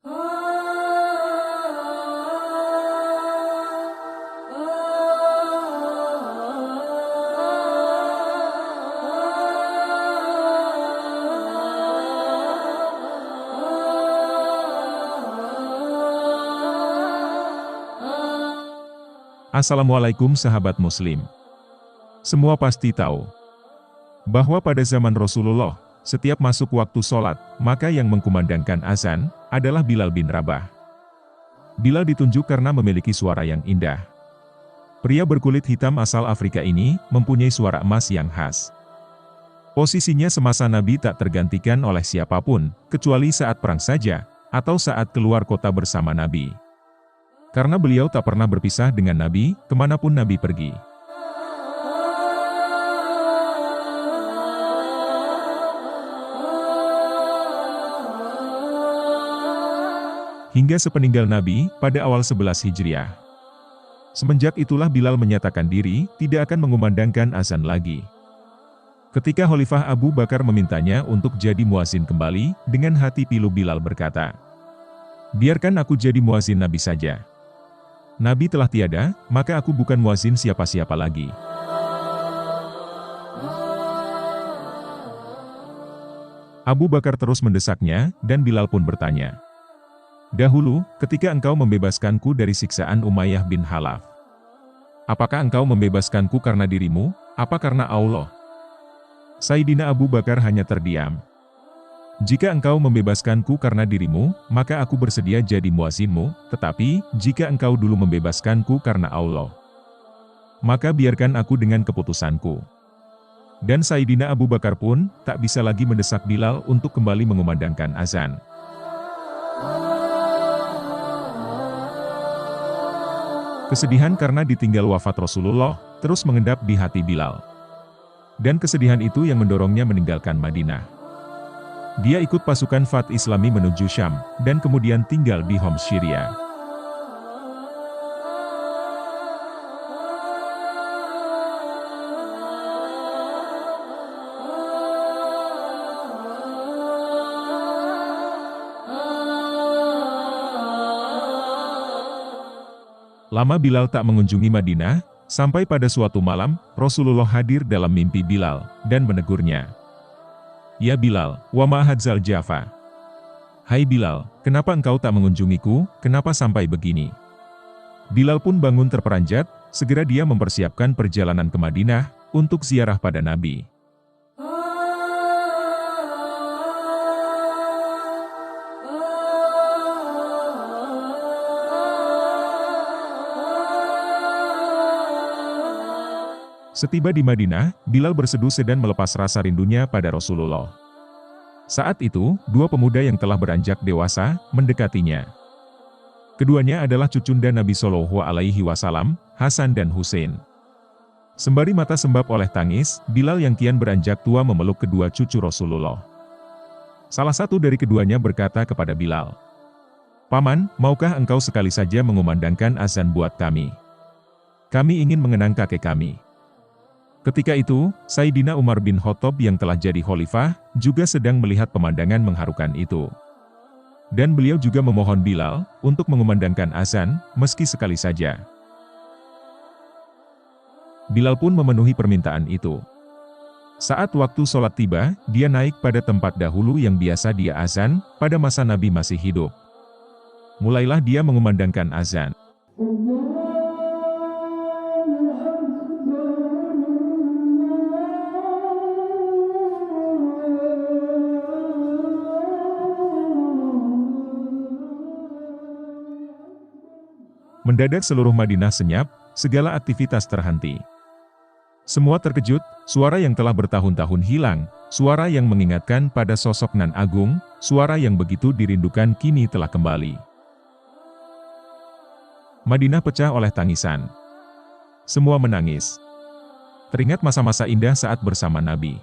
Assalamualaikum sahabat muslim. Semua pasti tahu bahwa pada zaman Rasulullah, setiap masuk waktu sholat, maka yang mengkumandangkan azan adalah Bilal bin Rabah. Bilal ditunjuk karena memiliki suara yang indah. Pria berkulit hitam asal Afrika ini mempunyai suara emas yang khas. Posisinya semasa Nabi tak tergantikan oleh siapapun, kecuali saat perang saja, atau saat keluar kota bersama Nabi. Karena beliau tak pernah berpisah dengan Nabi, kemanapun Nabi pergi. Hingga sepeninggal Nabi, pada awal 11 Hijriah. Semenjak itulah Bilal menyatakan diri, tidak akan mengumandangkan azan lagi. Ketika Khalifah Abu Bakar memintanya untuk jadi muazin kembali, dengan hati pilu Bilal berkata, "Biarkan aku jadi muazin Nabi saja. Nabi telah tiada, maka aku bukan muazin siapa-siapa lagi." Abu Bakar terus mendesaknya, dan Bilal pun bertanya, "Dahulu, ketika engkau membebaskanku dari siksaan Umayyah bin Khalaf, apakah engkau membebaskanku karena dirimu, apa karena Allah?" Sayyidina Abu Bakar hanya terdiam. "Jika engkau membebaskanku karena dirimu, maka aku bersedia jadi muazinmu, tetapi, jika engkau dulu membebaskanku karena Allah, maka biarkan aku dengan keputusanku." Dan Sayyidina Abu Bakar pun, tak bisa lagi mendesak Bilal untuk kembali mengumandangkan azan. Kesedihan karena ditinggal wafat Rasulullah, terus mengendap di hati Bilal. Dan kesedihan itu yang mendorongnya meninggalkan Madinah. Dia ikut pasukan Fath Islami menuju Syam, dan kemudian tinggal di Homs, Syria. Lama Bilal tak mengunjungi Madinah, sampai pada suatu malam, Rasulullah hadir dalam mimpi Bilal, dan menegurnya. "Ya Bilal, wa ma hadzal jafa?" "Hai Bilal, kenapa engkau tak mengunjungiku, kenapa sampai begini?" Bilal pun bangun terperanjat, segera dia mempersiapkan perjalanan ke Madinah, untuk ziarah pada Nabi. Setiba di Madinah, Bilal berseduh dan melepas rasa rindunya pada Rasulullah. Saat itu, dua pemuda yang telah beranjak dewasa, mendekatinya. Keduanya adalah cucunda Nabi Shallallahu Alaihi Wasallam, Hasan dan Husain. Sembari mata sembab oleh tangis, Bilal yang kian beranjak tua memeluk kedua cucu Rasulullah. Salah satu dari keduanya berkata kepada Bilal, "Paman, maukah engkau sekali saja mengumandangkan azan buat kami? Kami ingin mengenang kakek kami." Ketika itu, Sayyidina Umar bin Khattab yang telah jadi khalifah, juga sedang melihat pemandangan mengharukan itu. Dan beliau juga memohon Bilal, untuk mengumandangkan azan, meski sekali saja. Bilal pun memenuhi permintaan itu. Saat waktu sholat tiba, dia naik pada tempat dahulu yang biasa dia azan, pada masa Nabi masih hidup. Mulailah dia mengumandangkan azan. Mendadak seluruh Madinah senyap, segala aktivitas terhenti. Semua terkejut, suara yang telah bertahun-tahun hilang, suara yang mengingatkan pada sosok nan agung, suara yang begitu dirindukan kini telah kembali. Madinah pecah oleh tangisan. Semua menangis. Teringat masa-masa indah saat bersama Nabi.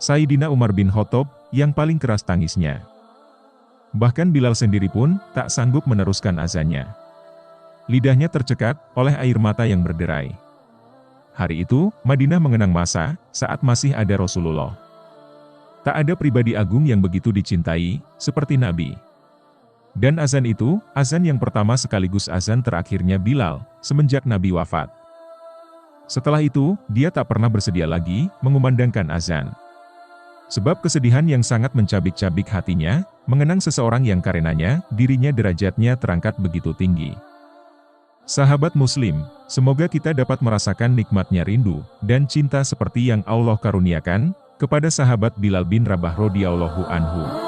Sayyidina Umar bin Khattab, yang paling keras tangisnya. Bahkan Bilal sendiri pun, tak sanggup meneruskan azannya. Lidahnya tercekat oleh air mata yang berderai. Hari itu, Madinah mengenang masa saat masih ada Rasulullah. Tak ada pribadi agung yang begitu dicintai seperti Nabi. Dan azan itu, azan yang pertama sekaligus azan terakhirnya Bilal, semenjak Nabi wafat. Setelah itu, dia tak pernah bersedia lagi mengumandangkan azan. Sebab kesedihan yang sangat mencabik-cabik hatinya, mengenang seseorang yang karenanya, dirinya derajatnya terangkat begitu tinggi. Sahabat Muslim, semoga kita dapat merasakan nikmatnya rindu, dan cinta seperti yang Allah karuniakan, kepada sahabat Bilal bin Rabah radhiyallahu anhu.